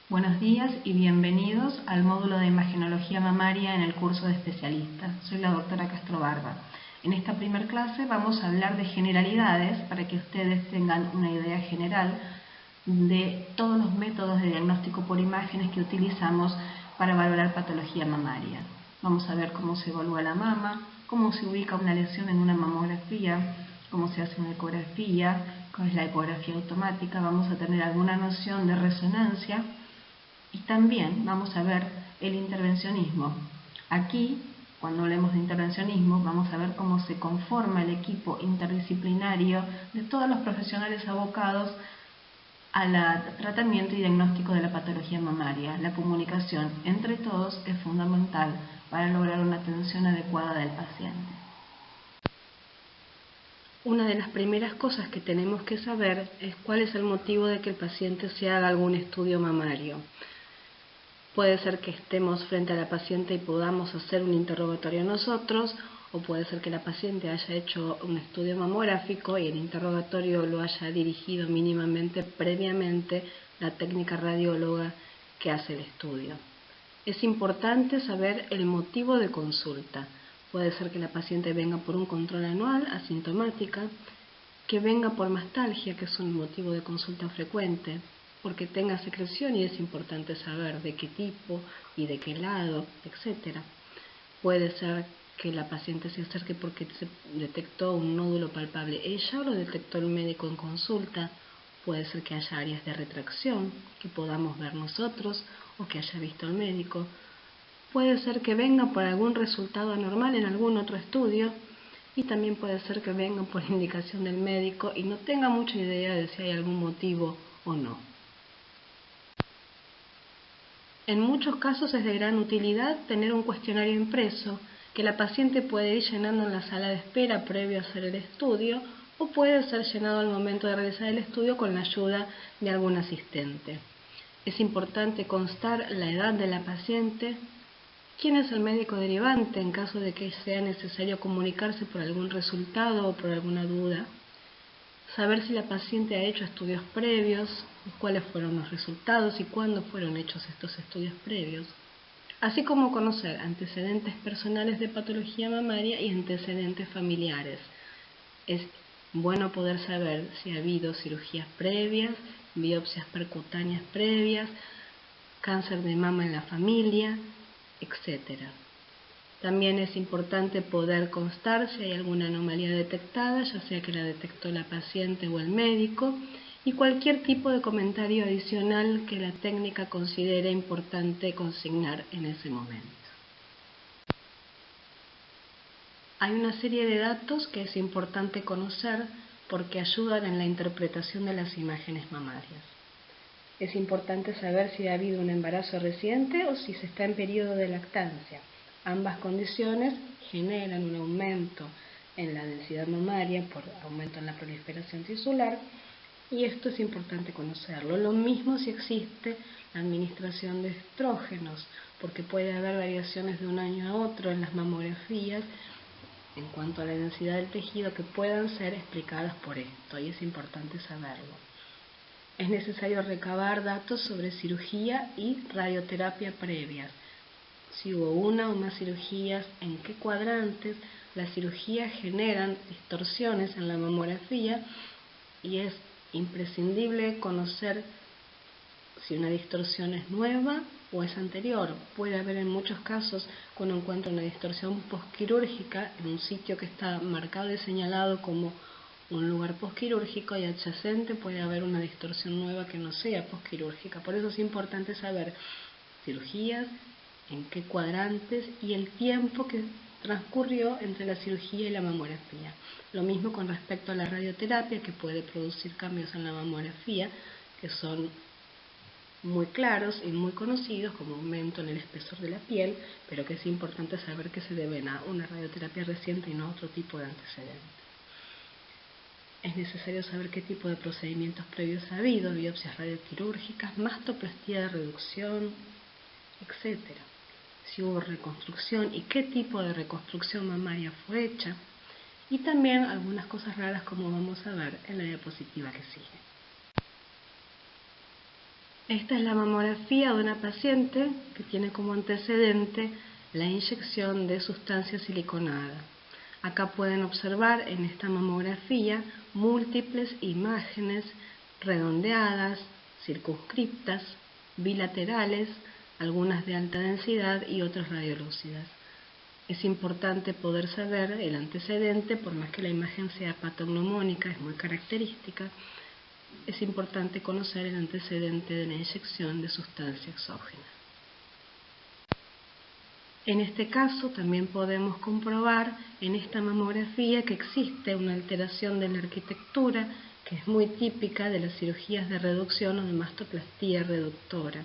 Buenos días y bienvenidos al módulo de imagenología mamaria en el curso de especialista. Soy la doctora Castro Barba. En esta primera clase vamos a hablar de generalidades para que ustedes tengan una idea general de todos los métodos de diagnóstico por imágenes que utilizamos para valorar patología mamaria. Vamos a ver cómo se evalúa la mama, cómo se ubica una lesión en una mamografía, cómo se hace una ecografía, cuál es la ecografía automática. Vamos a tener alguna noción de resonancia. Y también vamos a ver el intervencionismo. Aquí, cuando hablemos de intervencionismo, vamos a ver cómo se conforma el equipo interdisciplinario de todos los profesionales abocados al tratamiento y diagnóstico de la patología mamaria. La comunicación entre todos es fundamental para lograr una atención adecuada del paciente. Una de las primeras cosas que tenemos que saber es cuál es el motivo de que el paciente se haga algún estudio mamario. Puede ser que estemos frente a la paciente y podamos hacer un interrogatorio nosotros, o puede ser que la paciente haya hecho un estudio mamográfico y el interrogatorio lo haya dirigido mínimamente previamente la técnica radióloga que hace el estudio. Es importante saber el motivo de consulta. Puede ser que la paciente venga por un control anual asintomática, que venga por mastalgia, que es un motivo de consulta frecuente, porque tenga secreción y es importante saber de qué tipo y de qué lado, etc. Puede ser que la paciente se acerque porque se detectó un nódulo palpable ella o lo detectó el médico en consulta. Puede ser que haya áreas de retracción que podamos ver nosotros o que haya visto el médico. Puede ser que venga por algún resultado anormal en algún otro estudio. Y también puede ser que venga por indicación del médico y no tenga mucha idea de si hay algún motivo o no. En muchos casos es de gran utilidad tener un cuestionario impreso que la paciente puede ir llenando en la sala de espera previo a hacer el estudio o puede ser llenado al momento de realizar el estudio con la ayuda de algún asistente. Es importante constar la edad de la paciente, quién es el médico derivante en caso de que sea necesario comunicarse por algún resultado o por alguna duda, saber si la paciente ha hecho estudios previos, cuáles fueron los resultados y cuándo fueron hechos estos estudios previos, así como conocer antecedentes personales de patología mamaria y antecedentes familiares. Es bueno poder saber si ha habido cirugías previas, biopsias percutáneas previas, cáncer de mama en la familia, etc. También es importante poder constar si hay alguna anomalía detectada, ya sea que la detectó la paciente o el médico, y cualquier tipo de comentario adicional que la técnica considere importante consignar en ese momento. Hay una serie de datos que es importante conocer porque ayudan en la interpretación de las imágenes mamarias. Es importante saber si ha habido un embarazo reciente o si se está en periodo de lactancia. Ambas condiciones generan un aumento en la densidad mamaria por aumento en la proliferación tisular y esto es importante conocerlo. Lo mismo si existe la administración de estrógenos, porque puede haber variaciones de un año a otro en las mamografías en cuanto a la densidad del tejido que puedan ser explicadas por esto y es importante saberlo. Es necesario recabar datos sobre cirugía y radioterapia previas. Si hubo una o más cirugías, en qué cuadrantes. Las cirugías generan distorsiones en la mamografía y es imprescindible conocer si una distorsión es nueva o es anterior. Puede haber en muchos casos cuando encuentra una distorsión posquirúrgica en un sitio que está marcado y señalado como un lugar posquirúrgico y adyacente puede haber una distorsión nueva que no sea posquirúrgica. Por eso es importante saber cirugías, en qué cuadrantes y el tiempo que transcurrió entre la cirugía y la mamografía. Lo mismo con respecto a la radioterapia, que puede producir cambios en la mamografía que son muy claros y muy conocidos como aumento en el espesor de la piel, pero que es importante saber que se deben a una radioterapia reciente y no a otro tipo de antecedentes. Es necesario saber qué tipo de procedimientos previos ha habido, biopsias radioquirúrgicas, mastoplastía de reducción, etc. Si hubo reconstrucción y qué tipo de reconstrucción mamaria fue hecha, y también algunas cosas raras como vamos a ver en la diapositiva que sigue. Esta es la mamografía de una paciente que tiene como antecedente la inyección de sustancia siliconada. Acá pueden observar en esta mamografía múltiples imágenes redondeadas, circunscriptas, bilaterales, algunas de alta densidad y otras radiolúcidas. Es importante poder saber el antecedente, por más que la imagen sea patognomónica, es muy característica. Es importante conocer el antecedente de la inyección de sustancia exógena. En este caso también podemos comprobar en esta mamografía que existe una alteración de la arquitectura que es muy típica de las cirugías de reducción o de mastoplastía reductora.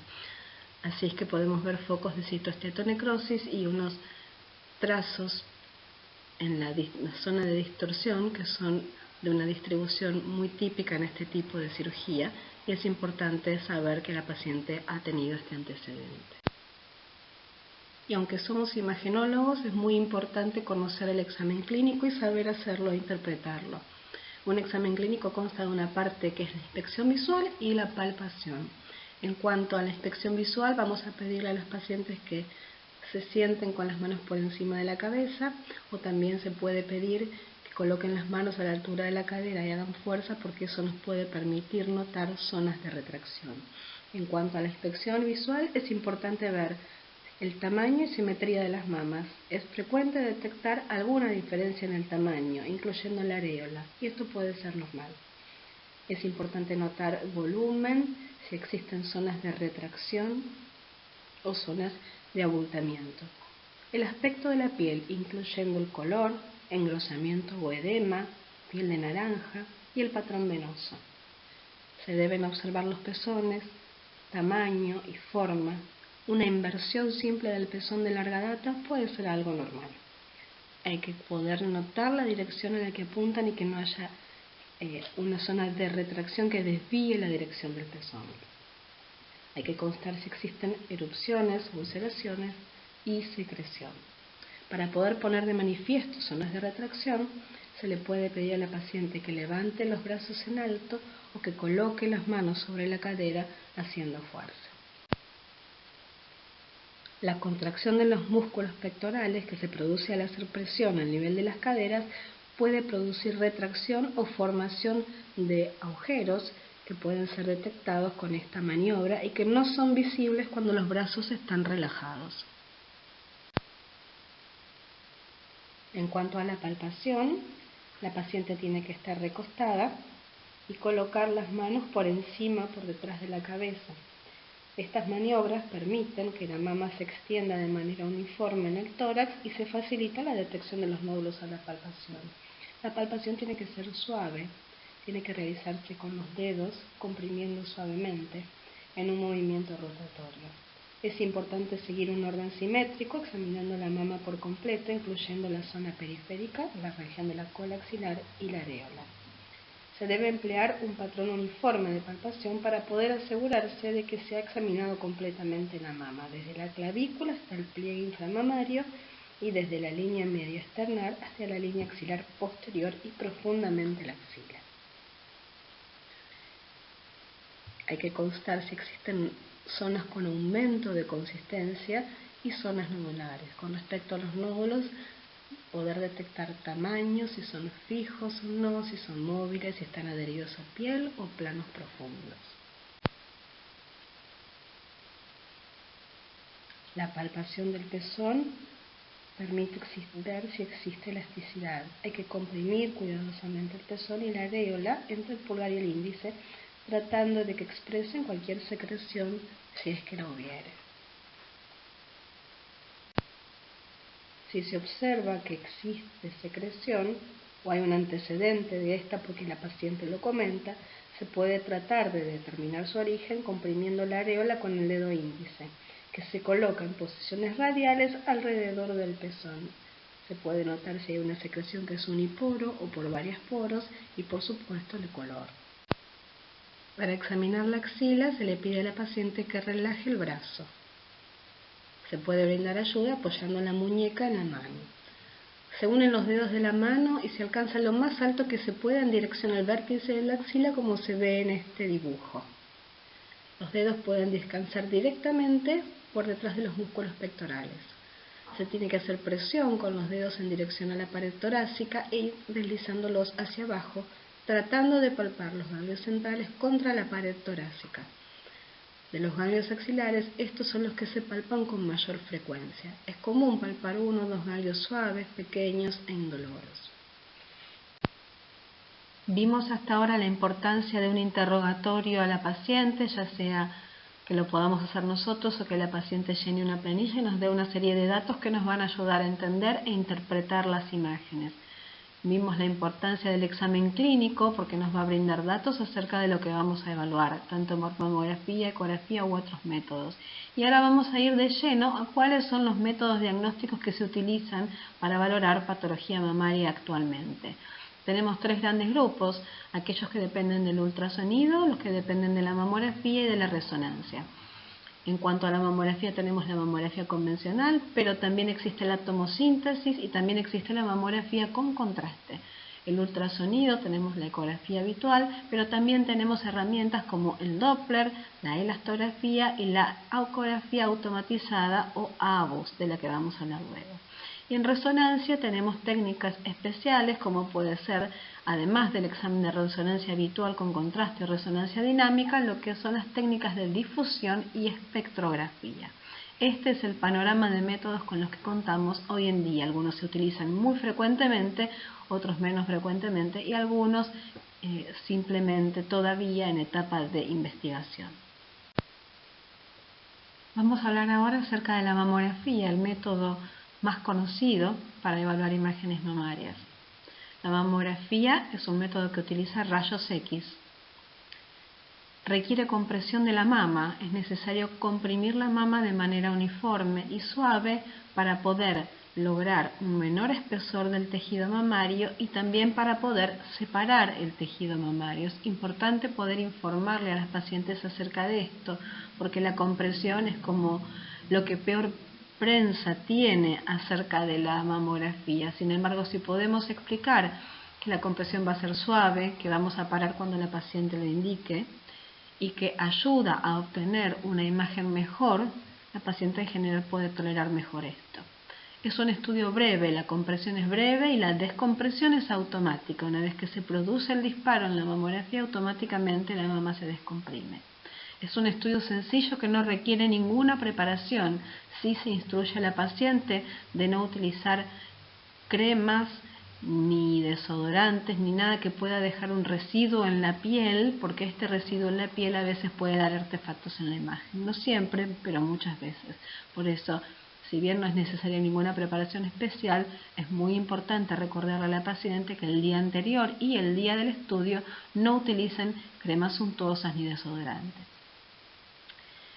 Así es que podemos ver focos de citoesteatonecrosis y unos trazos en la zona de distorsión que son de una distribución muy típica en este tipo de cirugía, y es importante saber que la paciente ha tenido este antecedente. Y aunque somos imagenólogos, es muy importante conocer el examen clínico y saber hacerlo e interpretarlo. Un examen clínico consta de una parte que es la inspección visual y la palpación. En cuanto a la inspección visual, vamos a pedirle a los pacientes que se sienten con las manos por encima de la cabeza, o también se puede pedir que coloquen las manos a la altura de la cadera y hagan fuerza, porque eso nos puede permitir notar zonas de retracción. En cuanto a la inspección visual, es importante ver el tamaño y simetría de las mamas. Es frecuente detectar alguna diferencia en el tamaño, incluyendo la areola, y esto puede ser normal. Es importante notar volumen, si existen zonas de retracción o zonas de abultamiento. El aspecto de la piel, incluyendo el color, engrosamiento o edema, piel de naranja y el patrón venoso. Se deben observar los pezones, tamaño y forma. Una inversión simple del pezón de larga data puede ser algo normal. Hay que poder notar la dirección en la que apuntan y que no haya una zona de retracción que desvíe la dirección del pezón. Hay que constar si existen erupciones, ulceraciones y secreción. Para poder poner de manifiesto zonas de retracción, se le puede pedir a la paciente que levante los brazos en alto o que coloque las manos sobre la cadera haciendo fuerza. La contracción de los músculos pectorales que se produce al hacer presión al nivel de las caderas puede producir retracción o formación de agujeros que pueden ser detectados con esta maniobra y que no son visibles cuando los brazos están relajados. En cuanto a la palpación, la paciente tiene que estar recostada y colocar las manos por encima, por detrás de la cabeza. Estas maniobras permiten que la mama se extienda de manera uniforme en el tórax y se facilita la detección de los nódulos a la palpación. La palpación tiene que ser suave, tiene que realizarse con los dedos, comprimiendo suavemente en un movimiento rotatorio. Es importante seguir un orden simétrico, examinando la mama por completo, incluyendo la zona periférica, la región de la cola axilar y la areola. Se debe emplear un patrón uniforme de palpación para poder asegurarse de que se ha examinado completamente la mama, desde la clavícula hasta el pliegue inframamario y desde la línea media externar hasta la línea axilar posterior y profundamente la axila. Hay que constar si existen zonas con aumento de consistencia y zonas nodulares. Con respecto a los nódulos, poder detectar tamaños, si son fijos o no, si son móviles, si están adheridos a piel o planos profundos. La palpación del pezón permite ver si existe elasticidad. Hay que comprimir cuidadosamente el pezón y la areola entre el pulgar y el índice, tratando de que expresen cualquier secreción si es que la hubiere. Si se observa que existe secreción o hay un antecedente de esta porque la paciente lo comenta, se puede tratar de determinar su origen comprimiendo la areola con el dedo índice, que se coloca en posiciones radiales alrededor del pezón. Se puede notar si hay una secreción que es uniporo o por varios poros y por supuesto el color. Para examinar la axila se le pide a la paciente que relaje el brazo. Se puede brindar ayuda apoyando la muñeca en la mano. Se unen los dedos de la mano y se alcanza lo más alto que se pueda en dirección al vértice de la axila, como se ve en este dibujo. Los dedos pueden descansar directamente por detrás de los músculos pectorales. Se tiene que hacer presión con los dedos en dirección a la pared torácica e ir deslizándolos hacia abajo, tratando de palpar los ganglios centrales contra la pared torácica. De los ganglios axilares, estos son los que se palpan con mayor frecuencia. Es común palpar 1 o 2 ganglios suaves, pequeños e indoloros. Vimos hasta ahora la importancia de un interrogatorio a la paciente, ya sea que lo podamos hacer nosotros o que la paciente llene una planilla y nos dé una serie de datos que nos van a ayudar a entender e interpretar las imágenes. Vimos la importancia del examen clínico porque nos va a brindar datos acerca de lo que vamos a evaluar, tanto mamografía, ecografía u otros métodos. Y ahora vamos a ir de lleno a cuáles son los métodos diagnósticos que se utilizan para valorar patología mamaria actualmente. Tenemos 3 grandes grupos, aquellos que dependen del ultrasonido, los que dependen de la mamografía y de la resonancia. En cuanto a la mamografía, tenemos la mamografía convencional, pero también existe la tomosíntesis y también existe la mamografía con contraste. El ultrasonido, tenemos la ecografía habitual, pero también tenemos herramientas como el Doppler, la elastografía y la ecografía automatizada o ABUS, de la que vamos a hablar luego. Y en resonancia tenemos técnicas especiales como puede ser, además del examen de resonancia habitual con contraste o resonancia dinámica, lo que son las técnicas de difusión y espectrografía. Este es el panorama de métodos con los que contamos hoy en día. Algunos se utilizan muy frecuentemente, otros menos frecuentemente y algunos simplemente todavía en etapa de investigación. Vamos a hablar ahora acerca de la mamografía, el método más conocido para evaluar imágenes mamarias. La mamografía es un método que utiliza rayos X. Requiere compresión de la mama, es necesario comprimir la mama de manera uniforme y suave para poder lograr un menor espesor del tejido mamario y también para poder separar el tejido mamario. Es importante poder informarle a las pacientes acerca de esto, porque la compresión es como lo que peor prensa tiene acerca de la mamografía. Sin embargo, si podemos explicar que la compresión va a ser suave, que vamos a parar cuando la paciente lo indique y que ayuda a obtener una imagen mejor, la paciente en general puede tolerar mejor esto. Es un estudio breve, la compresión es breve y la descompresión es automática. Una vez que se produce el disparo en la mamografía, automáticamente la mama se descomprime. Es un estudio sencillo que no requiere ninguna preparación. Sí se instruye a la paciente de no utilizar cremas, ni desodorantes, ni nada que pueda dejar un residuo en la piel, porque este residuo en la piel a veces puede dar artefactos en la imagen. No siempre, pero muchas veces. Por eso, si bien no es necesaria ninguna preparación especial, es muy importante recordarle a la paciente que el día anterior y el día del estudio no utilicen cremas untuosas ni desodorantes.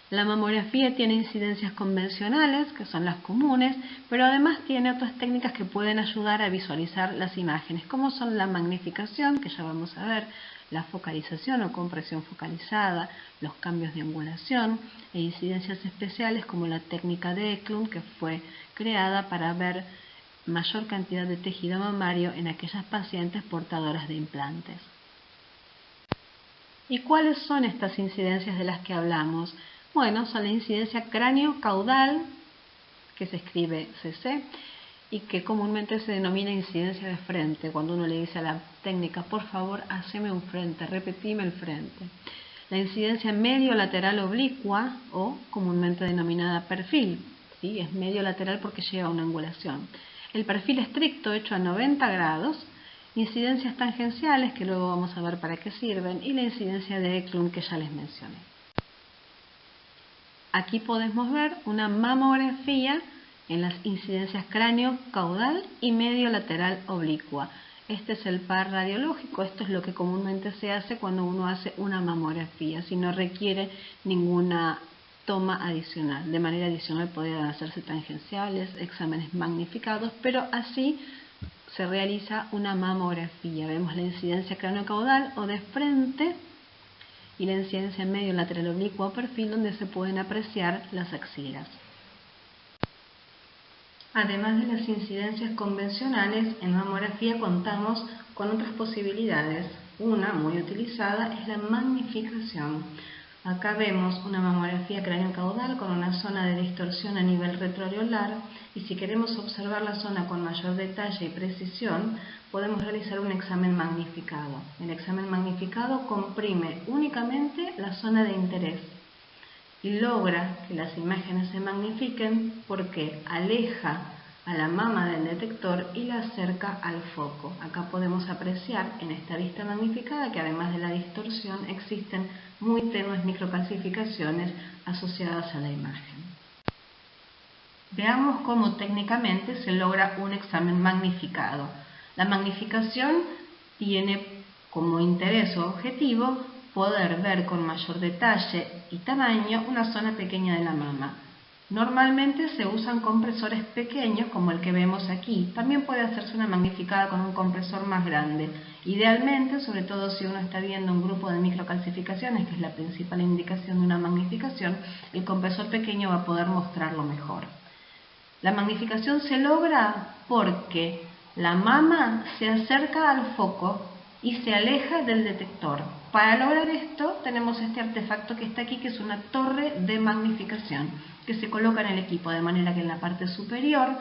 La mamografía tiene incidencias convencionales, que son las comunes, pero además tiene otras técnicas que pueden ayudar a visualizar las imágenes, como son la magnificación, que ya vamos a ver, la focalización o compresión focalizada, los cambios de angulación e incidencias especiales como la técnica de Eklund, que fue creada para ver mayor cantidad de tejido mamario en aquellas pacientes portadoras de implantes. ¿Y cuáles son estas incidencias de las que hablamos? Bueno, son la incidencia cráneo-caudal, que se escribe CC, y que comúnmente se denomina incidencia de frente, cuando uno le dice a la técnica, por favor, haceme un frente, repetime el frente. La incidencia medio-lateral oblicua, o comúnmente denominada perfil, ¿sí? Es medio-lateral porque lleva una angulación. El perfil estricto, hecho a 90 grados, incidencias tangenciales, que luego vamos a ver para qué sirven, y la incidencia de Eklund, que ya les mencioné. Aquí podemos ver una mamografía en las incidencias cráneo-caudal y medio-lateral oblicua. Este es el par radiológico, esto es lo que comúnmente se hace cuando uno hace una mamografía, si no requiere ninguna toma adicional. De manera adicional podrían hacerse tangenciales, exámenes magnificados, pero así se realiza una mamografía. Vemos la incidencia cráneo-caudal o de frente y la incidencia medio lateral oblicua o perfil, donde se pueden apreciar las axilas. Además de las incidencias convencionales, en mamografía contamos con otras posibilidades. Una muy utilizada es la magnificación. Acá vemos una mamografía cráneo-caudal con una zona de distorsión a nivel retroareolar, y si queremos observar la zona con mayor detalle y precisión, podemos realizar un examen magnificado. El examen magnificado comprime únicamente la zona de interés y logra que las imágenes se magnifiquen porque aleja a la mama del detector y la acerca al foco. Acá podemos apreciar en esta vista magnificada que además de la distorsión existen muy tenues microcalcificaciones asociadas a la imagen. Veamos cómo técnicamente se logra un examen magnificado. La magnificación tiene como interés o objetivo poder ver con mayor detalle y tamaño una zona pequeña de la mama. Normalmente se usan compresores pequeños como el que vemos aquí. También puede hacerse una magnificada con un compresor más grande. Idealmente, sobre todo si uno está viendo un grupo de microcalcificaciones, que es la principal indicación de una magnificación, el compresor pequeño va a poder mostrarlo mejor. La magnificación se logra porque la mama se acerca al foco y se aleja del detector. Para lograr esto tenemos este artefacto que está aquí, que es una torre de magnificación que se coloca en el equipo, de manera que en la parte superior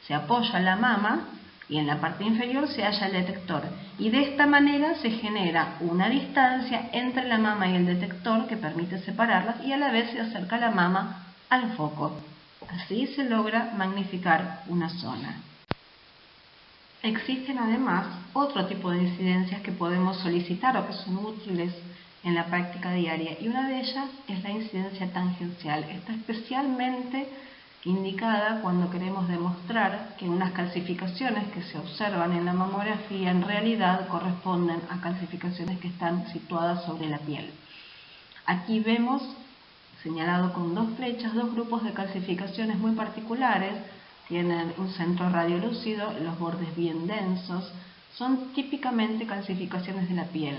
se apoya la mama y en la parte inferior se halla el detector. Y de esta manera se genera una distancia entre la mama y el detector que permite separarlas, y a la vez se acerca la mama al foco. Así se logra magnificar una zona. Existen además otro tipo de incidencias que podemos solicitar o que son útiles en la práctica diaria, y una de ellas es la incidencia tangencial. Está especialmente indicada cuando queremos demostrar que unas calcificaciones que se observan en la mamografía en realidad corresponden a calcificaciones que están situadas sobre la piel. Aquí vemos señalado con dos flechas dos grupos de calcificaciones muy particulares. Tienen un centro radiolúcido, los bordes bien densos, son típicamente calcificaciones de la piel.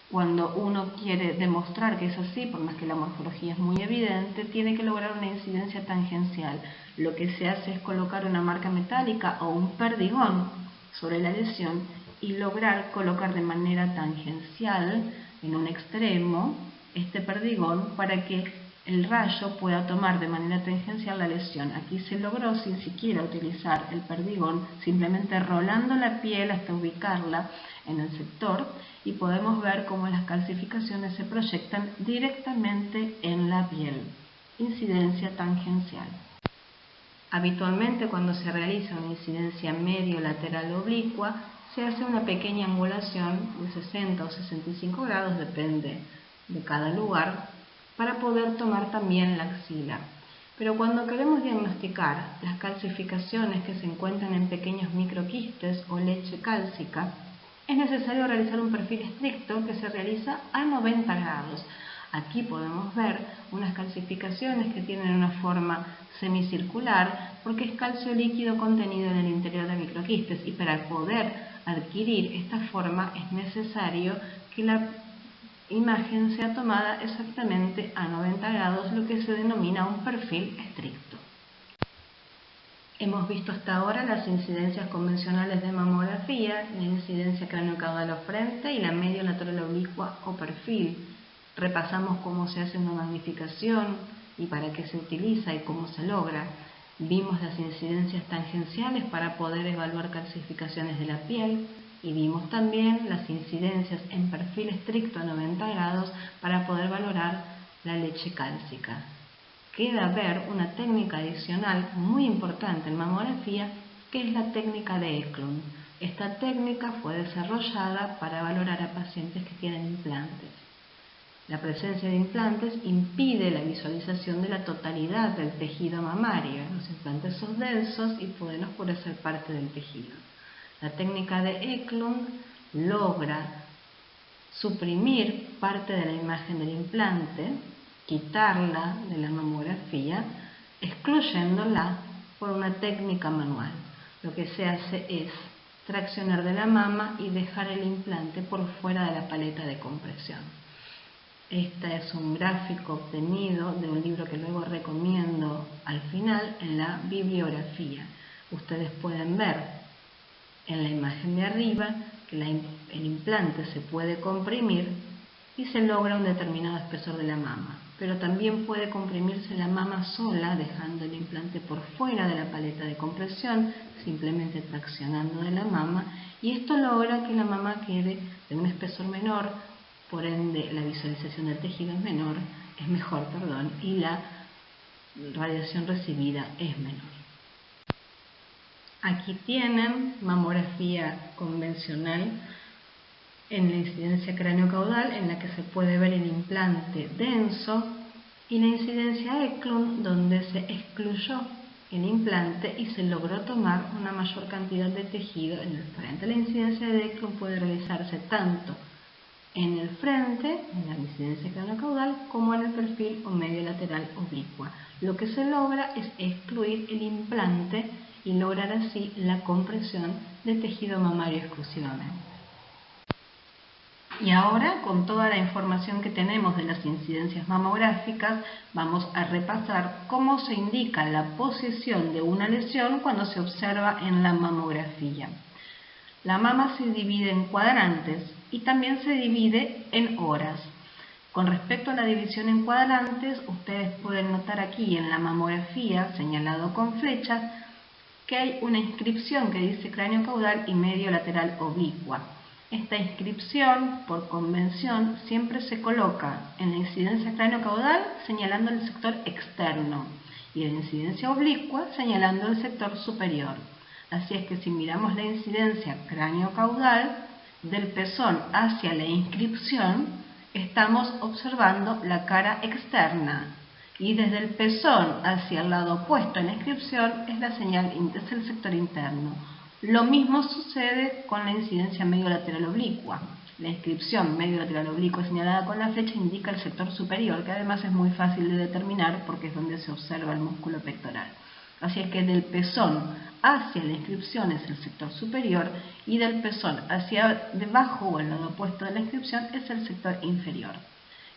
Cuando uno quiere demostrar que es así, por más que la morfología es muy evidente, tiene que lograr una incidencia tangencial. Lo que se hace es colocar una marca metálica o un perdigón sobre la lesión y lograr colocar de manera tangencial en un extremo este perdigón para que el rayo pueda tomar de manera tangencial la lesión. Aquí se logró sin siquiera utilizar el perdigón, simplemente rolando la piel hasta ubicarla en el sector, y podemos ver cómo las calcificaciones se proyectan directamente en la piel. Incidencia tangencial. Habitualmente, cuando se realiza una incidencia medio-lateral oblicua, se hace una pequeña angulación de 60 o 65 grados, depende de cada lugar, para poder tomar también la axila. Pero cuando queremos diagnosticar las calcificaciones que se encuentran en pequeños microquistes o leche cálcica, es necesario realizar un perfil estricto que se realiza a 90 grados. Aquí podemos ver unas calcificaciones que tienen una forma semicircular porque es calcio líquido contenido en el interior de microquistes, y para poder adquirir esta forma es necesario que la imagen sea tomada exactamente a 90 grados, lo que se denomina un perfil estricto. Hemos visto hasta ahora las incidencias convencionales de mamografía, la incidencia cráneo-caudal o frente y la medio-lateral oblicua o perfil. Repasamos cómo se hace una magnificación y para qué se utiliza y cómo se logra. Vimos las incidencias tangenciales para poder evaluar calcificaciones de la piel, y vimos también las incidencias en perfil estricto a 90 grados para poder valorar la leche cálcica. Queda ver una técnica adicional muy importante en mamografía, que es la técnica de Eklund. Esta técnica fue desarrollada para valorar a pacientes que tienen implantes. La presencia de implantes impide la visualización de la totalidad del tejido mamario. Los implantes son densos y pueden oscurecer parte del tejido. La técnica de Eklund logra suprimir parte de la imagen del implante, quitarla de la mamografía, excluyéndola por una técnica manual. Lo que se hace es traccionar de la mama y dejar el implante por fuera de la paleta de compresión. Este es un gráfico obtenido de un libro que luego recomiendo al final en la bibliografía. Ustedes pueden ver en la imagen de arriba que el implante se puede comprimir y se logra un determinado espesor de la mama. Pero también puede comprimirse la mama sola, dejando el implante por fuera de la paleta de compresión, simplemente traccionando de la mama, y esto logra que la mama quede de un espesor menor, por ende la visualización del tejido es mejor, y la radiación recibida es menor. Aquí tienen mamografía convencional en la incidencia craneocaudal, en la que se puede ver el implante denso, y la incidencia Eklund, donde se excluyó el implante y se logró tomar una mayor cantidad de tejido en el frente. La incidencia de Eklund puede realizarse tanto en el frente, en la incidencia craneocaudal, como en el perfil o medio lateral oblicua. Lo que se logra es excluir el implante y lograr así la compresión de tejido mamario exclusivamente. Y ahora, con toda la información que tenemos de las incidencias mamográficas, vamos a repasar cómo se indica la posición de una lesión cuando se observa en la mamografía. La mama se divide en cuadrantes y también se divide en horas. Con respecto a la división en cuadrantes, ustedes pueden notar aquí en la mamografía, señalado con flechas, que hay una inscripción que dice cráneo caudal y medio lateral oblicua. Esta inscripción, por convención, siempre se coloca en la incidencia cráneo-caudal señalando el sector externo y en la incidencia oblicua señalando el sector superior. Así es que si miramos la incidencia cráneo-caudal del pezón hacia la inscripción, estamos observando la cara externa, y desde el pezón hacia el lado opuesto en la inscripción es el sector interno. Lo mismo sucede con la incidencia medio-lateral oblicua. La inscripción medio-lateral oblicua señalada con la flecha indica el sector superior, que además es muy fácil de determinar porque es donde se observa el músculo pectoral. Así es que del pezón hacia la inscripción es el sector superior y del pezón hacia debajo o al lado opuesto de la inscripción es el sector inferior.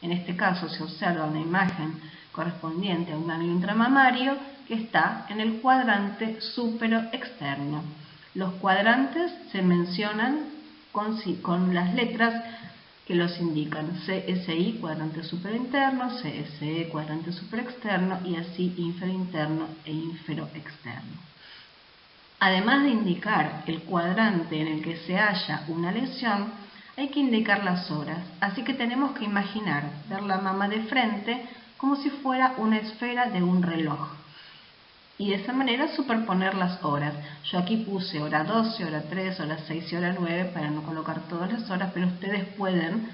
En este caso se observa una imagen correspondiente a un ganglio intramamario que está en el cuadrante supero-externo. Los cuadrantes se mencionan con las letras que los indican: CSI, cuadrante superinterno, CSE, cuadrante superexterno, y así inferointerno e inferoexterno. Además de indicar el cuadrante en el que se halla una lesión, hay que indicar las horas, así que tenemos que imaginar ver la mama de frente como si fuera una esfera de un reloj. Y de esa manera superponer las horas. Yo aquí puse hora 12, hora 3, hora 6 y hora 9 para no colocar todas las horas, pero ustedes pueden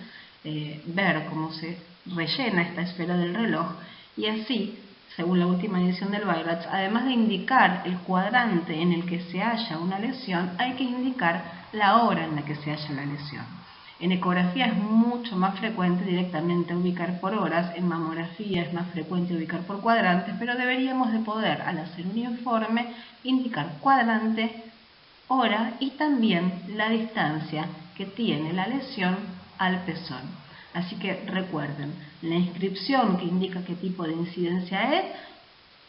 ver cómo se rellena esta esfera del reloj, y así, según la última edición del Weierach, además de indicar el cuadrante en el que se halla una lesión, hay que indicar la hora en la que se halla la lesión. En ecografía es mucho más frecuente directamente ubicar por horas, en mamografía es más frecuente ubicar por cuadrantes, pero deberíamos de poder, al hacer un informe, indicar cuadrante, hora y también la distancia que tiene la lesión al pezón. Así que recuerden, la inscripción que indica qué tipo de incidencia es,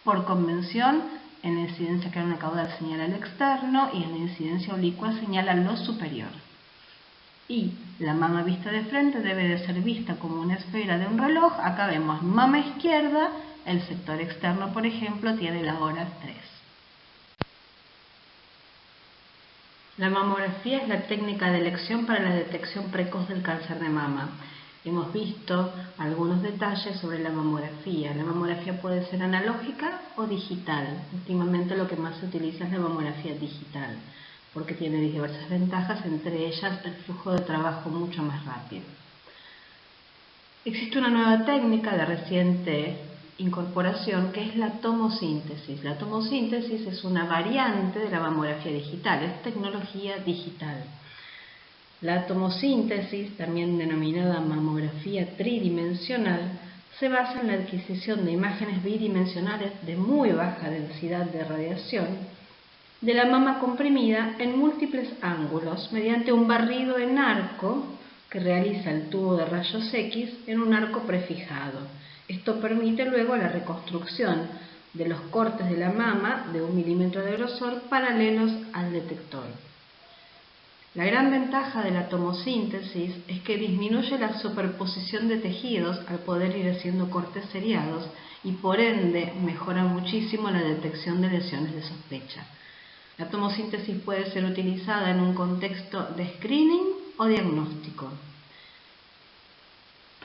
por convención, en la incidencia craneocaudal señala el externo y en la incidencia oblicua señala lo superior. Y la mama vista de frente debe de ser vista como una esfera de un reloj. Acá vemos mama izquierda, el sector externo, por ejemplo, tiene la hora 3. La mamografía es la técnica de elección para la detección precoz del cáncer de mama. Hemos visto algunos detalles sobre la mamografía. La mamografía puede ser analógica o digital. Últimamente lo que más se utiliza es la mamografía digital, porque tiene diversas ventajas, entre ellas el flujo de trabajo mucho más rápido. Existe una nueva técnica de reciente incorporación que es la tomosíntesis. La tomosíntesis es una variante de la mamografía digital, es tecnología digital. La tomosíntesis, también denominada mamografía tridimensional, se basa en la adquisición de imágenes bidimensionales de muy baja densidad de radiación de la mama comprimida en múltiples ángulos mediante un barrido en arco que realiza el tubo de rayos X en un arco prefijado. Esto permite luego la reconstrucción de los cortes de la mama de 1 milímetro de grosor paralelos al detector. La gran ventaja de la tomosíntesis es que disminuye la superposición de tejidos al poder ir haciendo cortes seriados y por ende mejora muchísimo la detección de lesiones de sospecha. La tomosíntesis puede ser utilizada en un contexto de screening o diagnóstico.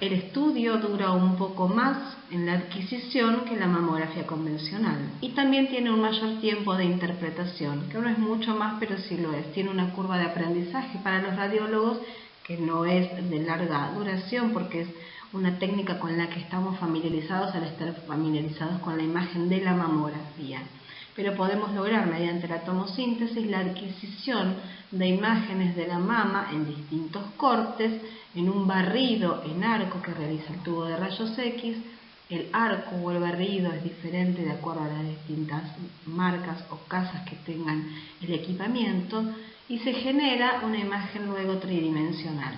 El estudio dura un poco más en la adquisición que la mamografía convencional y también tiene un mayor tiempo de interpretación, que no es mucho más, pero sí lo es. Tiene una curva de aprendizaje para los radiólogos que no es de larga duración porque es una técnica con la que estamos familiarizados al estar familiarizados con la imagen de la mamografía. Pero podemos lograr mediante la tomosíntesis la adquisición de imágenes de la mama en distintos cortes, en un barrido en arco que realiza el tubo de rayos X. El arco o el barrido es diferente de acuerdo a las distintas marcas o casas que tengan el equipamiento y se genera una imagen luego tridimensional.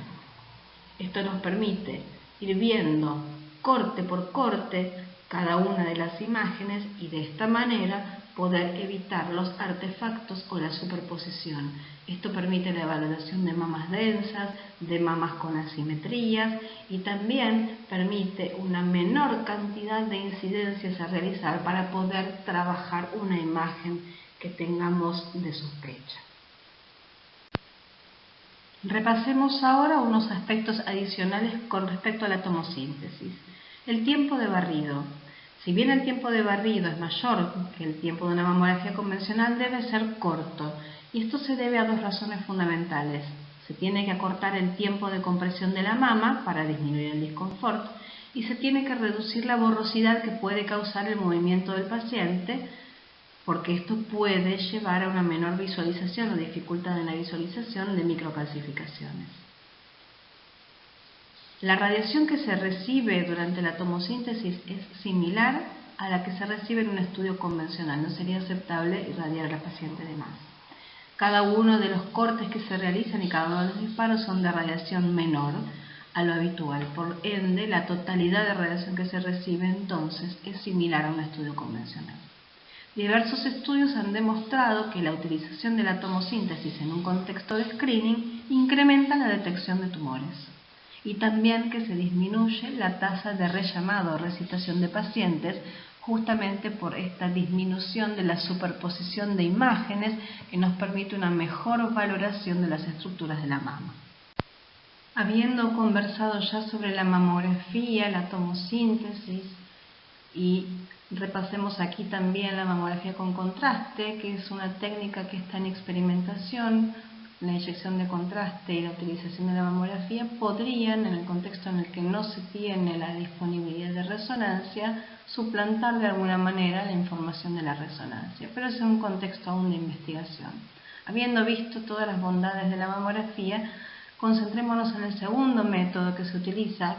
Esto nos permite ir viendo corte por corte cada una de las imágenes y de esta manera poder evitar los artefactos o la superposición. Esto permite la valoración de mamas densas, de mamas con asimetrías y también permite una menor cantidad de incidencias a realizar para poder trabajar una imagen que tengamos de sospecha. Repasemos ahora unos aspectos adicionales con respecto a la tomosíntesis. El tiempo de barrido. Si bien el tiempo de barrido es mayor que el tiempo de una mamografía convencional, debe ser corto. Y esto se debe a dos razones fundamentales. Se tiene que acortar el tiempo de compresión de la mama para disminuir el disconfort y se tiene que reducir la borrosidad que puede causar el movimiento del paciente, porque esto puede llevar a una menor visualización o dificultad en la visualización de microcalcificaciones. La radiación que se recibe durante la tomosíntesis es similar a la que se recibe en un estudio convencional. No sería aceptable irradiar a la paciente de más. Cada uno de los cortes que se realizan y cada uno de los disparos son de radiación menor a lo habitual. Por ende, la totalidad de radiación que se recibe entonces es similar a un estudio convencional. Diversos estudios han demostrado que la utilización de la tomosíntesis en un contexto de screening incrementa la detección de tumores y también que se disminuye la tasa de rellamado o recitación de pacientes justamente por esta disminución de la superposición de imágenes que nos permite una mejor valoración de las estructuras de la mama. Habiendo conversado ya sobre la mamografía, la tomosíntesis y repasemos aquí también la mamografía con contraste, que es una técnica que está en experimentación. La inyección de contraste y la utilización de la mamografía podrían, en el contexto en el que no se tiene la disponibilidad de resonancia, suplantar de alguna manera la información de la resonancia, pero es un contexto aún de investigación. Habiendo visto todas las bondades de la mamografía, concentrémonos en el segundo método que se utiliza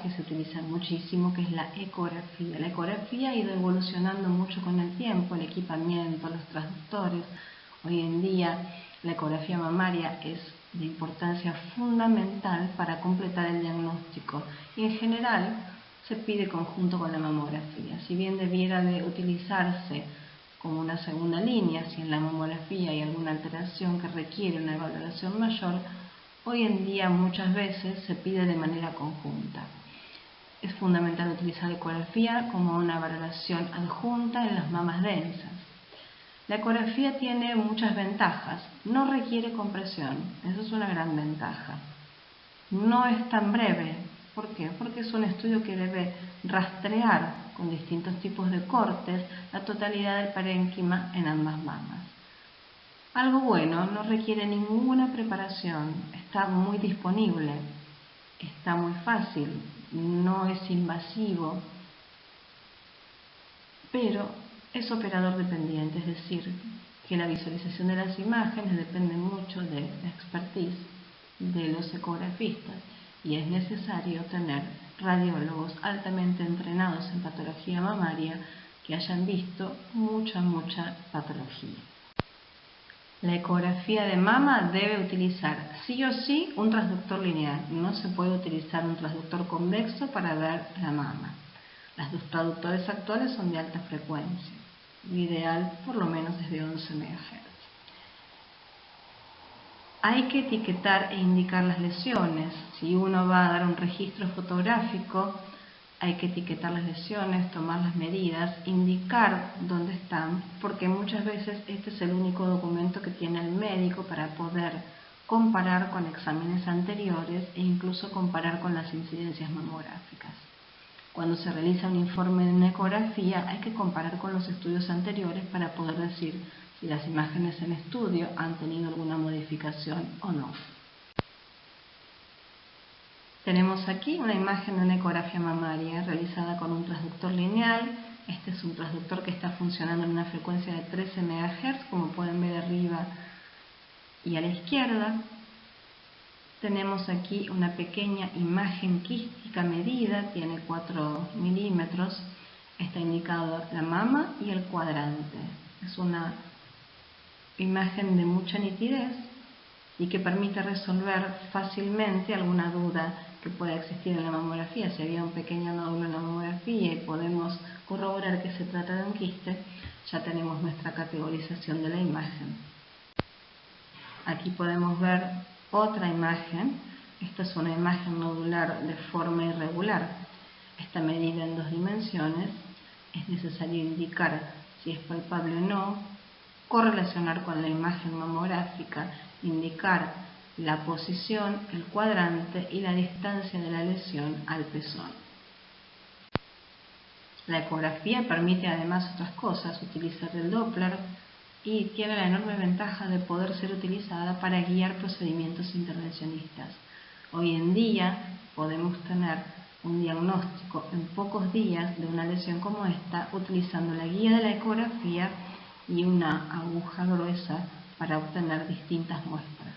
muchísimo, que es la ecografía. La ecografía ha ido evolucionando mucho con el tiempo, el equipamiento, los transductores. Hoy en día la ecografía mamaria es de importancia fundamental para completar el diagnóstico y en general se pide conjunto con la mamografía. Si bien debiera de utilizarse como una segunda línea, si en la mamografía hay alguna alteración que requiere una valoración mayor, hoy en día muchas veces se pide de manera conjunta. Es fundamental utilizar ecografía como una valoración adjunta en las mamas densas. La ecografía tiene muchas ventajas. No requiere compresión, eso es una gran ventaja. No es tan breve. ¿Por qué? Porque es un estudio que debe rastrear con distintos tipos de cortes la totalidad del parénquima en ambas mamas. Algo bueno, no requiere ninguna preparación, está muy disponible, está muy fácil, no es invasivo, pero es operador dependiente, es decir, que la visualización de las imágenes depende mucho de la expertise de los ecografistas y es necesario tener radiólogos altamente entrenados en patología mamaria que hayan visto mucha patología. La ecografía de mama debe utilizar sí o sí un transductor lineal. No se puede utilizar un transductor convexo para ver la mama. Los traductores actuales son de alta frecuencia. Lo ideal por lo menos es de 11 MHz. Hay que etiquetar e indicar las lesiones. Si uno va a dar un registro fotográfico, hay que etiquetar las lesiones, tomar las medidas, indicar dónde están, porque muchas veces este es el único documento que tiene el médico para poder comparar con exámenes anteriores e incluso comparar con las incidencias mamográficas. Cuando se realiza un informe de una ecografía, hay que comparar con los estudios anteriores para poder decir si las imágenes en estudio han tenido alguna modificación o no. Tenemos aquí una imagen de una ecografía mamaria realizada con un transductor lineal. Este es un transductor que está funcionando en una frecuencia de 13 MHz, como pueden ver arriba y a la izquierda. Tenemos aquí una pequeña imagen quística medida, tiene 4 milímetros. Está indicado la mama y el cuadrante. Es una imagen de mucha nitidez y que permite resolver fácilmente alguna duda que pueda existir en la mamografía. Si había un pequeño nódulo en la mamografía y podemos corroborar que se trata de un quiste, ya tenemos nuestra categorización de la imagen. Aquí podemos ver otra imagen. Esta es una imagen nodular de forma irregular. Está medida en 2 dimensiones. Es necesario indicar si es palpable o no, correlacionar con la imagen mamográfica, indicar la posición, el cuadrante y la distancia de la lesión al pezón. La ecografía permite además otras cosas, utilizar el Doppler, y tiene la enorme ventaja de poder ser utilizada para guiar procedimientos intervencionistas. Hoy en día podemos tener un diagnóstico en pocos días de una lesión como esta utilizando la guía de la ecografía y una aguja gruesa para obtener distintas muestras.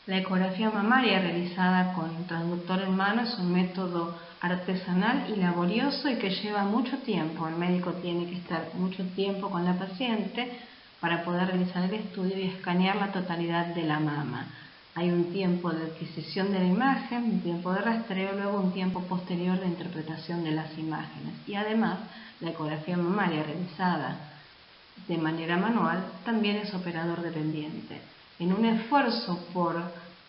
La ecografía mamaria realizada con transductor en mano es un método artesanal y laborioso y que lleva mucho tiempo. El médico tiene que estar mucho tiempo con la paciente para poder realizar el estudio y escanear la totalidad de la mama. Hay un tiempo de adquisición de la imagen, un tiempo de rastreo, luego un tiempo posterior de interpretación de las imágenes. Y además, la ecografía mamaria realizada de manera manual también es operador dependiente. En un esfuerzo por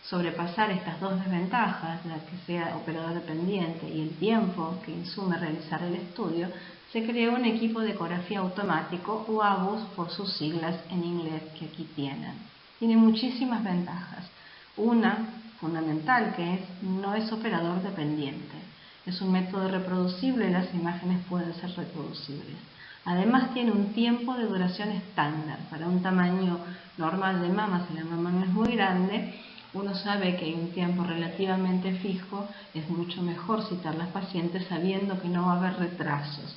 sobrepasar estas dos desventajas, la que sea operador dependiente y el tiempo que insume realizar el estudio, se creó un equipo de ecografía automático, o ABUS por sus siglas en inglés que aquí tienen. Tiene muchísimas ventajas. Una fundamental, que no es operador dependiente. Es un método reproducible y las imágenes pueden ser reproducibles. Además tiene un tiempo de duración estándar. Para un tamaño normal de mama, si la mama no es muy grande, uno sabe que hay un tiempo relativamente fijo. Es mucho mejor citar a las pacientes sabiendo que no va a haber retrasos.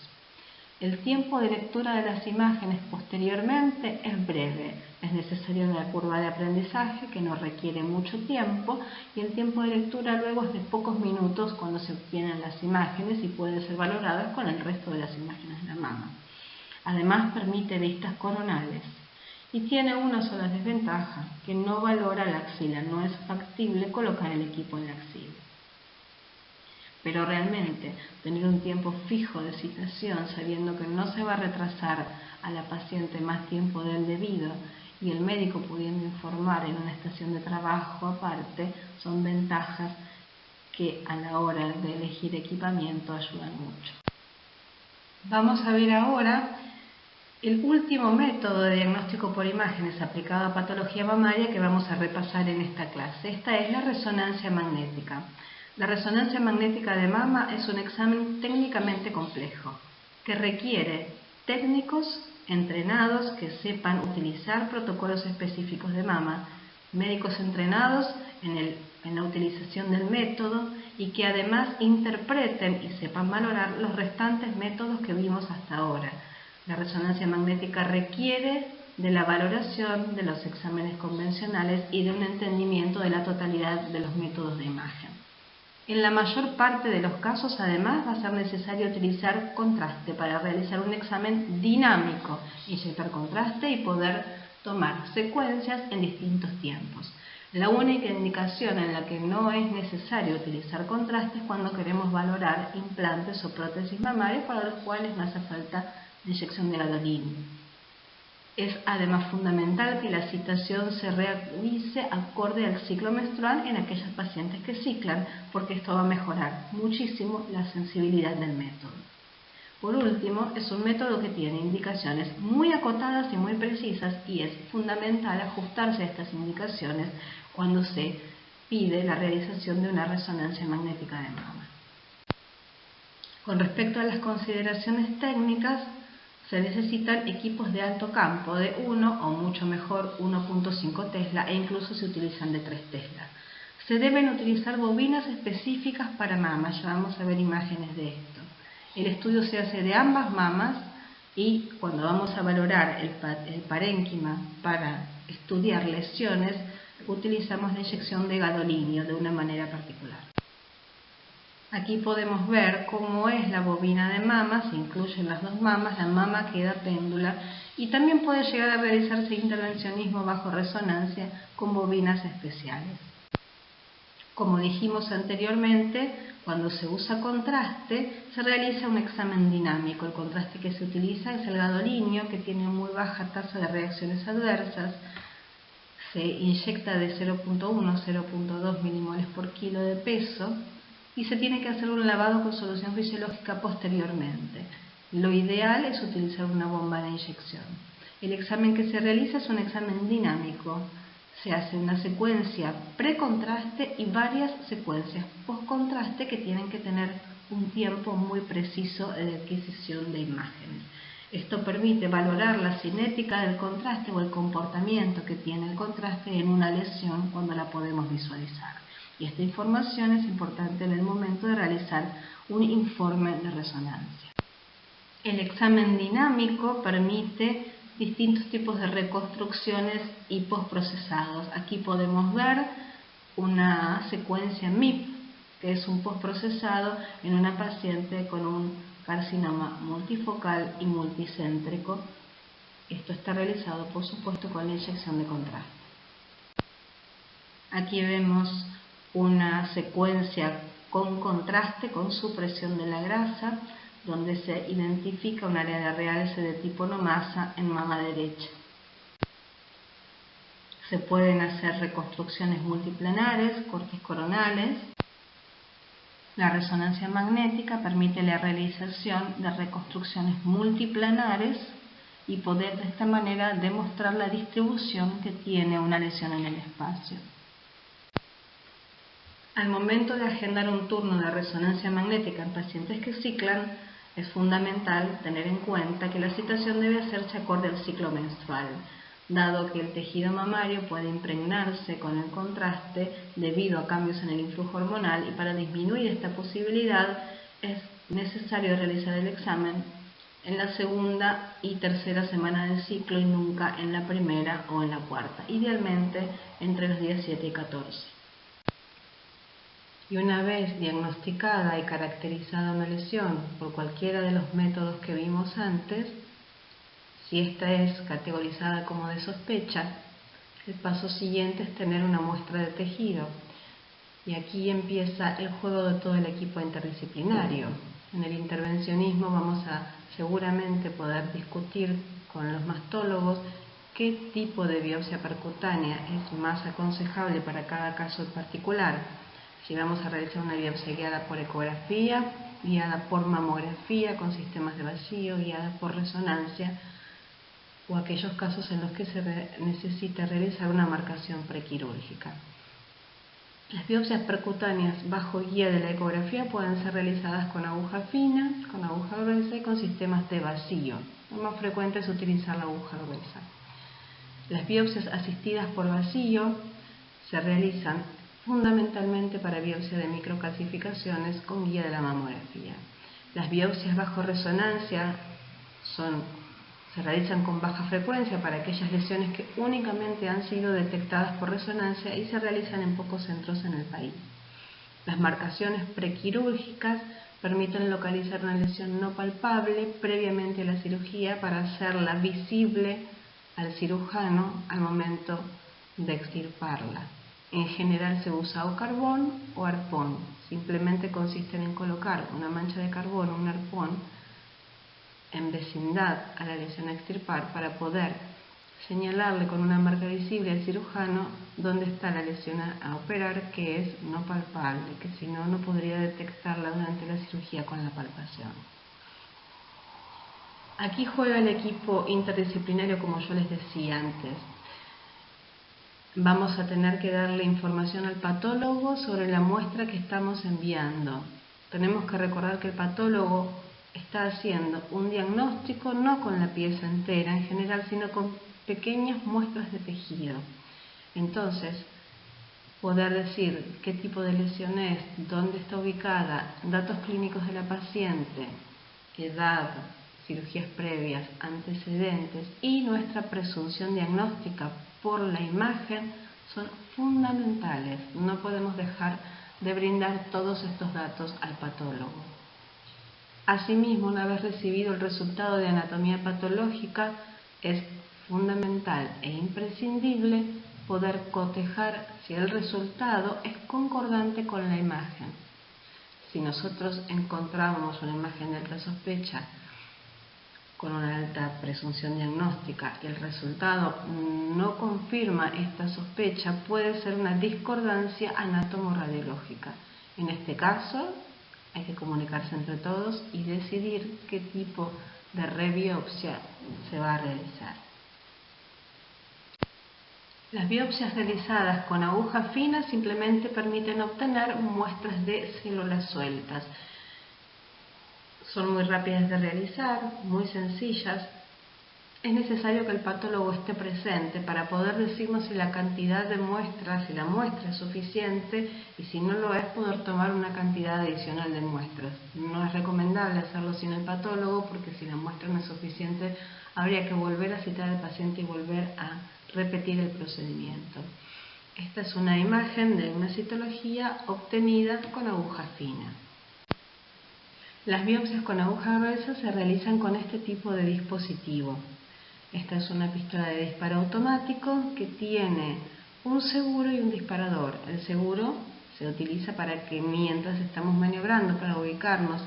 El tiempo de lectura de las imágenes posteriormente es breve. Es necesaria una curva de aprendizaje que no requiere mucho tiempo, y el tiempo de lectura luego es de pocos minutos cuando se obtienen las imágenes y puede ser valoradas con el resto de las imágenes de la mama. Además permite vistas coronales y tiene una sola desventaja, que no valora la axila. No es factible colocar el equipo en la axila. Pero realmente tener un tiempo fijo de citación, sabiendo que no se va a retrasar a la paciente más tiempo del debido y el médico pudiendo informar en una estación de trabajo aparte, son ventajas que a la hora de elegir equipamiento ayudan mucho. Vamos a ver ahora el último método de diagnóstico por imágenes aplicado a patología mamaria que vamos a repasar en esta clase. Esta es la resonancia magnética. La resonancia magnética de mama es un examen técnicamente complejo que requiere técnicos entrenados que sepan utilizar protocolos específicos de mama, médicos entrenados en la utilización del método y que además interpreten y sepan valorar los restantes métodos que vimos hasta ahora. La resonancia magnética requiere de la valoración de los exámenes convencionales y de un entendimiento de la totalidad de los métodos de imagen. En la mayor parte de los casos, además, va a ser necesario utilizar contraste para realizar un examen dinámico, inyectar contraste y poder tomar secuencias en distintos tiempos. La única indicación en la que no es necesario utilizar contraste es cuando queremos valorar implantes o prótesis mamarias para los cuales no hace falta inyección de gadolín. Es además fundamental que la citación se realice acorde al ciclo menstrual en aquellas pacientes que ciclan, porque esto va a mejorar muchísimo la sensibilidad del método. Por último, es un método que tiene indicaciones muy acotadas y muy precisas, y es fundamental ajustarse a estas indicaciones cuando se pide la realización de una resonancia magnética de mama. Con respecto a las consideraciones técnicas, se necesitan equipos de alto campo de 1 o mucho mejor 1.5 Tesla, e incluso se utilizan de 3 Tesla. Se deben utilizar bobinas específicas para mamas, ya vamos a ver imágenes de esto. El estudio se hace de ambas mamas, y cuando vamos a valorar el parénquima para estudiar lesiones, utilizamos la inyección de gadolinio de una manera particular. Aquí podemos ver cómo es la bobina de mama, se incluyen las dos mamas, la mama queda péndula, y también puede llegar a realizarse intervencionismo bajo resonancia con bobinas especiales. Como dijimos anteriormente, cuando se usa contraste, se realiza un examen dinámico. El contraste que se utiliza es el gadolinio, que tiene muy baja tasa de reacciones adversas. Se inyecta de 0.1 a 0.2 milimoles por kilo de peso, y se tiene que hacer un lavado con solución fisiológica posteriormente. Lo ideal es utilizar una bomba de inyección. El examen que se realiza es un examen dinámico. Se hace una secuencia precontraste y varias secuencias postcontraste que tienen que tener un tiempo muy preciso de adquisición de imágenes. Esto permite valorar la cinética del contraste o el comportamiento que tiene el contraste en una lesión cuando la podemos visualizar. Y esta información es importante en el momento de realizar un informe de resonancia. El examen dinámico permite distintos tipos de reconstrucciones y postprocesados. Aquí podemos ver una secuencia MIP, que es un postprocesado en una paciente con un carcinoma multifocal y multicéntrico. Esto está realizado, por supuesto, con la inyección de contraste. Aquí vemos una secuencia con contraste, con supresión de la grasa, donde se identifica un área de realce de tipo no masa en mama derecha. Se pueden hacer reconstrucciones multiplanares, cortes coronales. La resonancia magnética permite la realización de reconstrucciones multiplanares y poder de esta manera demostrar la distribución que tiene una lesión en el espacio. Al momento de agendar un turno de resonancia magnética en pacientes que ciclan, es fundamental tener en cuenta que la citación debe hacerse acorde al ciclo menstrual, dado que el tejido mamario puede impregnarse con el contraste debido a cambios en el influjo hormonal, y para disminuir esta posibilidad es necesario realizar el examen en la segunda y tercera semana del ciclo y nunca en la primera o en la cuarta, idealmente entre los días 7 y 14. Y una vez diagnosticada y caracterizada una lesión por cualquiera de los métodos que vimos antes, si esta es categorizada como de sospecha, el paso siguiente es tener una muestra de tejido. Y aquí empieza el juego de todo el equipo interdisciplinario. En el intervencionismo vamos a seguramente poder discutir con los mastólogos qué tipo de biopsia percutánea es más aconsejable para cada caso en particular. Si vamos a realizar una biopsia guiada por ecografía, guiada por mamografía con sistemas de vacío, guiada por resonancia, o aquellos casos en los que se necesita realizar una marcación prequirúrgica. Las biopsias percutáneas bajo guía de la ecografía pueden ser realizadas con aguja fina, con aguja gruesa y con sistemas de vacío. Lo más frecuente es utilizar la aguja gruesa. Las biopsias asistidas por vacío se realizan fundamentalmente para biopsia de microcalcificaciones con guía de la mamografía. Las biopsias bajo resonancia se realizan con baja frecuencia para aquellas lesiones que únicamente han sido detectadas por resonancia y se realizan en pocos centros en el país. Las marcaciones prequirúrgicas permiten localizar una lesión no palpable previamente a la cirugía para hacerla visible al cirujano al momento de extirparla. En general se usa o carbón o arpón. Simplemente consisten en colocar una mancha de carbón o un arpón en vecindad a la lesión a extirpar para poder señalarle con una marca visible al cirujano dónde está la lesión a operar, que es no palpable, que si no, no podría detectarla durante la cirugía con la palpación. Aquí juega el equipo interdisciplinario, como yo les decía antes. Vamos a tener que darle información al patólogo sobre la muestra que estamos enviando. Tenemos que recordar que el patólogo está haciendo un diagnóstico no con la pieza entera en general, sino con pequeñas muestras de tejido. Entonces, poder decir qué tipo de lesión es, dónde está ubicada, datos clínicos de la paciente, edad, cirugías previas, antecedentes y nuestra presunción diagnóstica por la imagen son fundamentales. No podemos dejar de brindar todos estos datos al patólogo. Asimismo, una vez recibido el resultado de anatomía patológica, es fundamental e imprescindible poder cotejar si el resultado es concordante con la imagen. Si nosotros encontramos una imagen de alta sospecha con una alta presunción diagnóstica y el resultado no confirma esta sospecha, puede ser una discordancia anatomoradiológica. En este caso, hay que comunicarse entre todos y decidir qué tipo de rebiopsia se va a realizar. Las biopsias realizadas con aguja fina simplemente permiten obtener muestras de células sueltas. Son muy rápidas de realizar, muy sencillas. Es necesario que el patólogo esté presente para poder decirnos si la cantidad de muestras, si la muestra es suficiente y si no lo es, poder tomar una cantidad adicional de muestras. No es recomendable hacerlo sin el patólogo porque si la muestra no es suficiente, habría que volver a citar al paciente y volver a repetir el procedimiento. Esta es una imagen de una citología obtenida con aguja fina. Las biopsias con aguja gruesa se realizan con este tipo de dispositivo. Esta es una pistola de disparo automático que tiene un seguro y un disparador. El seguro se utiliza para que mientras estamos maniobrando para ubicarnos,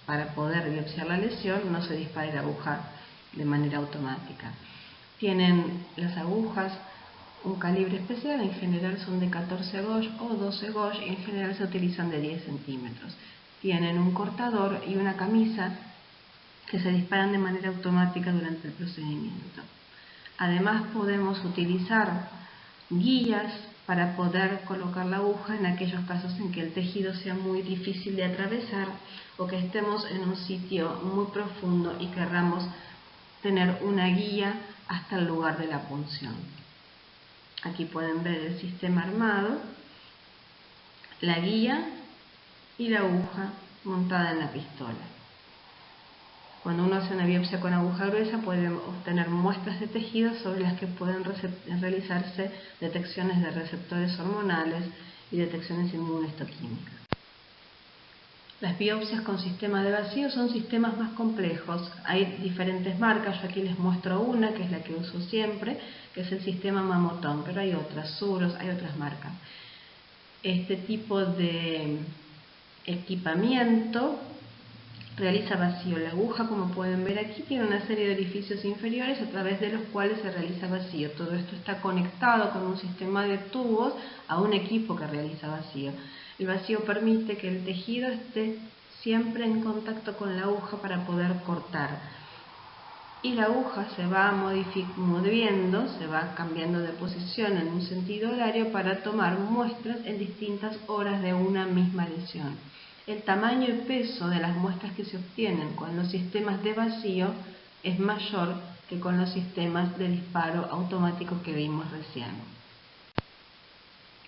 para poder biopsiar la lesión, no se dispare la aguja de manera automática. Tienen las agujas un calibre especial, en general son de 14 gauge o 12 gauge y en general se utilizan de 10 centímetros. Tienen un cortador y una camisa que se disparan de manera automática durante el procedimiento. Además podemos utilizar guías para poder colocar la aguja en aquellos casos en que el tejido sea muy difícil de atravesar o que estemos en un sitio muy profundo y querramos tener una guía hasta el lugar de la punción. Aquí pueden ver el sistema armado, la guía y la aguja montada en la pistola. Cuando uno hace una biopsia con aguja gruesa puede obtener muestras de tejido sobre las que pueden realizarse detecciones de receptores hormonales y detecciones inmunohistoquímicas. Las biopsias con sistema de vacío son sistemas más complejos. Hay diferentes marcas, yo aquí les muestro una que es la que uso siempre, que es el sistema Mamotón, pero hay otras, Suros, hay otras marcas. Este tipo de equipamiento realiza vacío. La aguja, como pueden ver aquí, tiene una serie de orificios inferiores a través de los cuales se realiza vacío. Todo esto está conectado con un sistema de tubos a un equipo que realiza vacío. El vacío permite que el tejido esté siempre en contacto con la aguja para poder cortar. Y la aguja se va moviendo, se va cambiando de posición en un sentido horario para tomar muestras en distintas horas de una misma lesión. El tamaño y peso de las muestras que se obtienen con los sistemas de vacío es mayor que con los sistemas de disparo automático que vimos recién.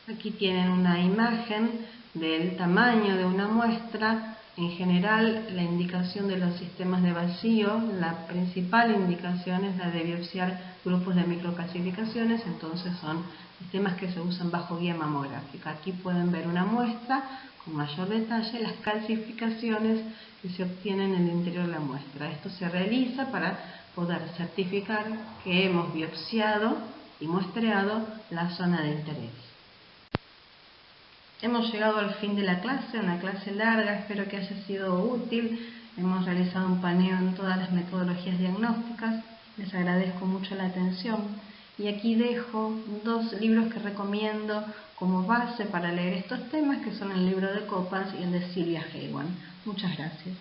Aquí tienen una imagen del tamaño de una muestra. En general, la indicación de los sistemas de vacío, la principal indicación es la de biopsiar grupos de microcalcificaciones, entonces son sistemas que se usan bajo guía mamográfica. Aquí pueden ver una muestra con mayor detalle, las calcificaciones que se obtienen en el interior de la muestra. Esto se realiza para poder certificar que hemos biopsiado y muestreado la zona de interés. Hemos llegado al fin de la clase, una clase larga, espero que haya sido útil. Hemos realizado un paneo en todas las metodologías diagnósticas. Les agradezco mucho la atención y aquí dejo 2 libros que recomiendo como base para leer estos temas, que son el libro de Copas y el de Sylvia Heyward. Muchas gracias.